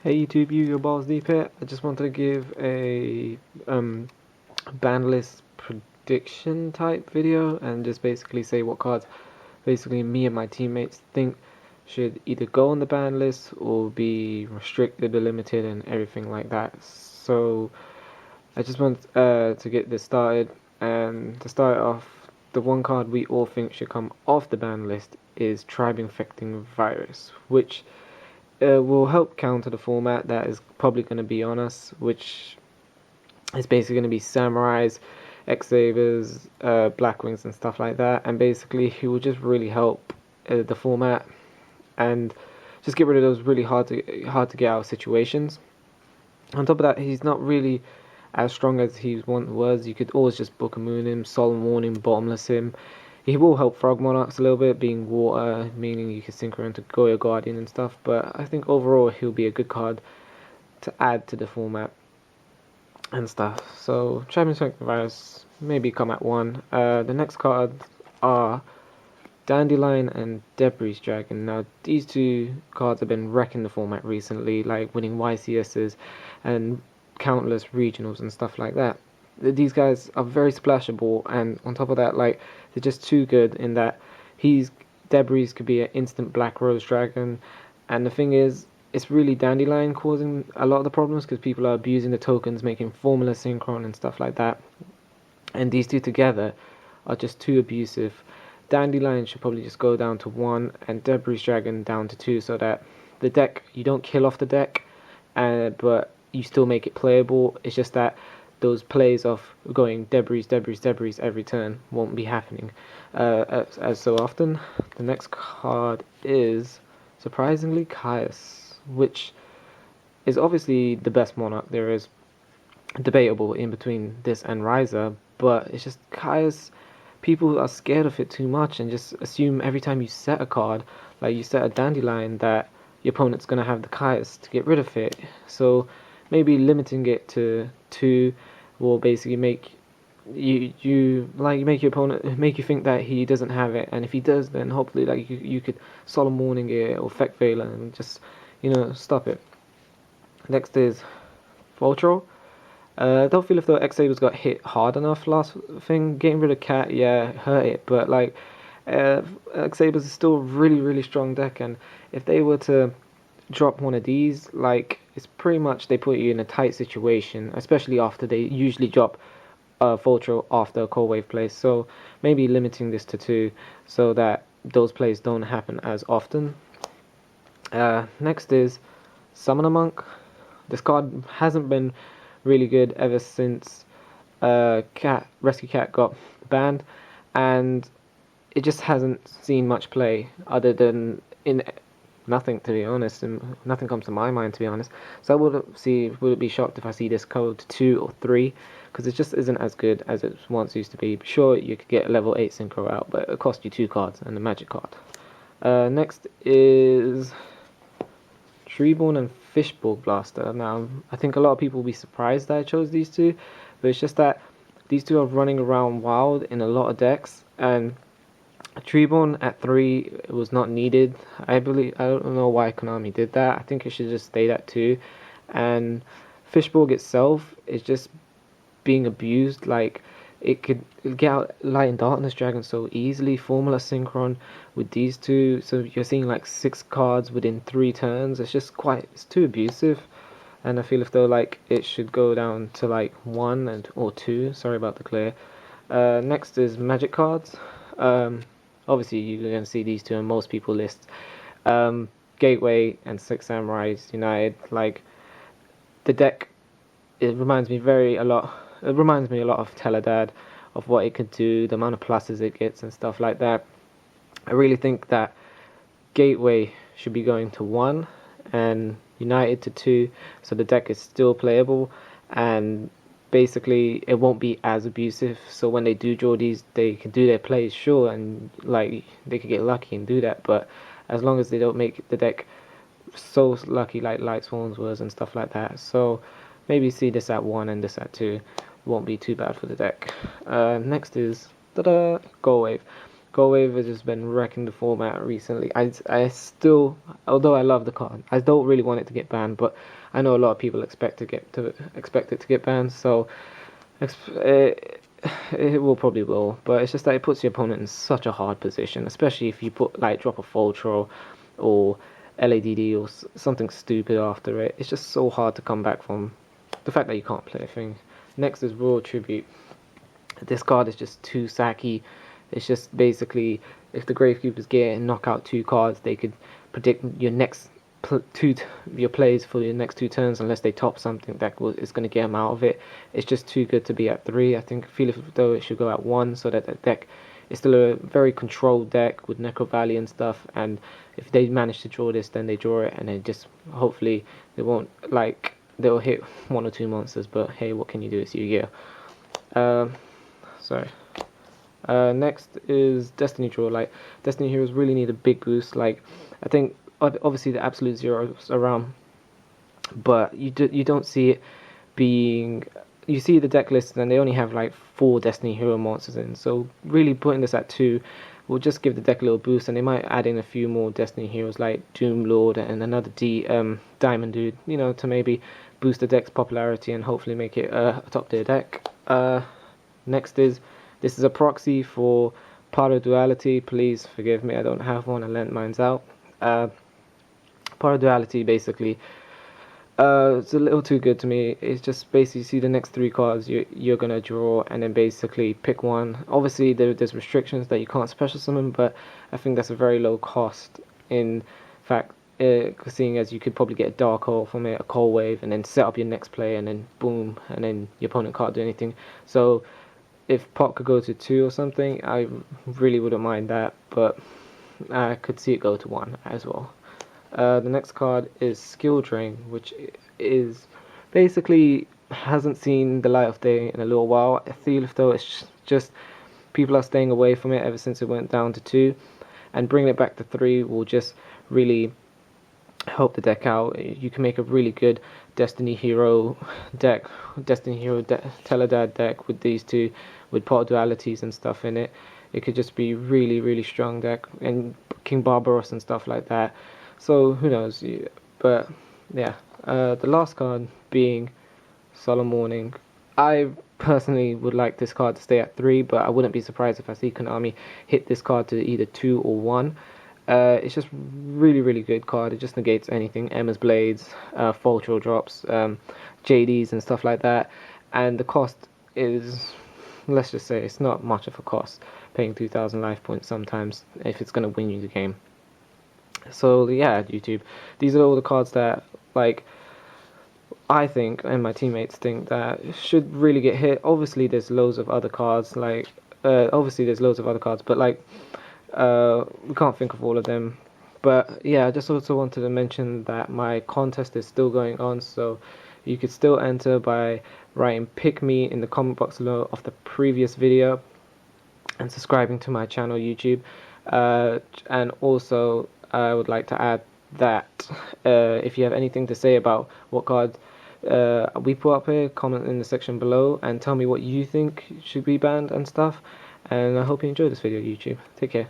Hey YouTube, Yugioh balls deep here. I just wanted to give a ban list prediction type video and just basically say what cards basically me and my teammates think should either go on the ban list or be restricted or limited and everything like that. So I just want to get this started, and to start off, the one card we all think should come off the ban list is Tribe Infecting Virus, which will help counter the format that is probably going to be on us, which is basically going to be samurais, X-Sabers, Blackwings, and stuff like that. And basically, he will just really help the format and just get rid of those really hard to get out situations. On top of that, he's not really as strong as he once was. You could always just book a moon him, solemn warning, bottomless him. He will help Frog Monarchs a little bit, being water, meaning you can sync her into Goya Guardian and stuff, but I think overall he'll be a good card to add to the format and stuff. So, Champions Virus maybe come at 1. The next cards are Dandelion and Debris Dragon. Now, these two cards have been wrecking the format recently, like winning YCSs and countless regionals and stuff like that. These guys are very splashable, and on top of that, like, they're just too good in that Debris could be an instant Black Rose Dragon, and the thing is, it's really Dandelion causing a lot of the problems because people are abusing the tokens, making Formula Synchron and stuff like that, and these two together are just too abusive. Dandelion should probably just go down to 1 and Debris Dragon down to 2 so that the deck, you don't kill off the deck, but you still make it playable. It's just that those plays of going Debris every turn won't be happening as so often. The next card is, surprisingly, Caius, which is obviously the best Monarch there is. Debatable in between this and Riser, but it's just Caius, people are scared of it too much and just assume every time you set a card, like you set a Dandelion, that your opponent's going to have the Caius to get rid of it. So maybe limiting it to 2 will basically make make your opponent, make you think that he doesn't have it, and if he does, then hopefully like you could solemn warning it or Feck Veiler and just stop it. Next is Voltro. I don't feel if the X-Sabers got hit hard enough last thing. Getting rid of Cat, yeah, hurt it, but like X-Sabers is still a really strong deck, and if they were to drop one of these, like, it's pretty much they put you in a tight situation, especially after they usually drop Voltro after a Cold Wave play. So maybe limiting this to 2 so that those plays don't happen as often. Next is Summoner Monk. This card hasn't been really good ever since Rescue Cat got banned, and it just hasn't seen much play other than in nothing, to be honest, and nothing comes to my mind, to be honest. So I would be shocked if I see this code to 2 or 3, because it just isn't as good as it once used to be. Sure, you could get a level 8 synchro out, but it cost you 2 cards and a magic card. Next is Treeborn and Fishbowl Blaster. Now, I think a lot of people will be surprised that I chose these two, but it's just that these two are running around wild in a lot of decks, and Treeborn at 3 was not needed. I don't know why Konami did that. I think it should just stay at 2. And Fishbowl itself is just being abused. Like, it could get out Light and Darkness Dragon so easily. Formula Synchron with these two, so you're seeing like 6 cards within 3 turns. It's too abusive, and I feel if though like it should go down to like 1 or 2. Sorry about the clear. Next is Magic cards. Obviously you're going to see these two on most people lists. Gateway and 6 Samurais United. Like, the deck, it reminds me a lot of Teledad, of what it could do, the amount of pluses it gets and stuff like that. I really think that Gateway should be going to 1 and United to 2, so the deck is still playable, and basically it won't be as abusive. So when they do draw these, they can do their plays, sure, and like they could get lucky and do that, but as long as they don't make the deck so lucky like Light Swans was and stuff like that. So maybe see this at 1 and this at 2. Won't be too bad for the deck. Next is Gold Wave. Gold Wave has just been wrecking the format recently. I still, although I love the card, I don't really want it to get banned, but I know a lot of people expect it to get banned, so it will probably will. But it's just that it puts your opponent in such a hard position, especially if you put like drop a Fultro or LADD or something stupid after it. It's just so hard to come back from the fact that you can't play a thing. Next is Royal Tribute. This card is just too sacky. It's just basically if the Gravekeepers get and knock out 2 cards, they could predict your next your plays for your next 2 turns unless they top something that is going to get them out of it. It's just too good to be at 3. I feel as though it should go at 1 so that the deck is still a very controlled deck with Necro Valley and stuff. And if they manage to draw this, then they draw it, and then just hopefully they won't they'll hit 1 or 2 monsters. But hey, what can you do? It's Yugioh. Sorry. Next is Destiny Draw. Like, Destiny Heroes really need a big boost. Like, I think obviously the Absolute Zero's around, but you don't see it being. You see the deck list and they only have like 4 Destiny Hero monsters in. So really putting this at 2 will just give the deck a little boost, and they might add in a few more Destiny Heroes like Doom Lord and another Diamond Dude, you know, to maybe boost the deck's popularity and hopefully make it a top tier deck. Next is. This is a proxy for Part of Duality. Please forgive me, I don't have one. I lent mine out. Part of Duality, basically, it's a little too good to me. It's just basically you see the next 3 cards you're gonna draw, and then basically pick one. Obviously, there's restrictions that you can't special summon, but I think that's a very low cost. In fact, seeing as you could probably get a Dark Hole from it, a Cold Wave, and then set up your next play, and then boom, and then your opponent can't do anything. So if pot could go to 2 or something, I really wouldn't mind that, but I could see it go to 1 as well. The next card is Skill Drain, which is basically hasn't seen the light of day in a little while. I feel as though it's just people are staying away from it ever since it went down to 2, and bringing it back to 3 will just really help the deck out. You can make a really good Destiny Hero deck, Teledad deck with these 2, with Pot Dualities and stuff in it. It could just be really, really strong deck, and King Barbaros and stuff like that. So who knows? But yeah, the last card being Solemn Warning. I personally would like this card to stay at 3, but I wouldn't be surprised if I see Konami hit this card to either 2 or 1. It's just really, really good card. It just negates anything. Emma's Blades, Fultro drops, JDs and stuff like that. And the cost is, let's just say, it's not much of a cost. Paying 2,000 life points sometimes if it's going to win you the game. So yeah, YouTube. These are all the cards that, like, I think, and my teammates think, that should really get hit. Obviously, there's loads of other cards, like, but like, we can't think of all of them. But yeah, I just also wanted to mention that my contest is still going on, so you could still enter by writing "pick me" in the comment box below of the previous video and subscribing to my channel YouTube. And also I would like to add that if you have anything to say about what card we put up here, comment in the section below and tell me what you think should be banned and stuff. And I hope you enjoyed this video, YouTube. Take care.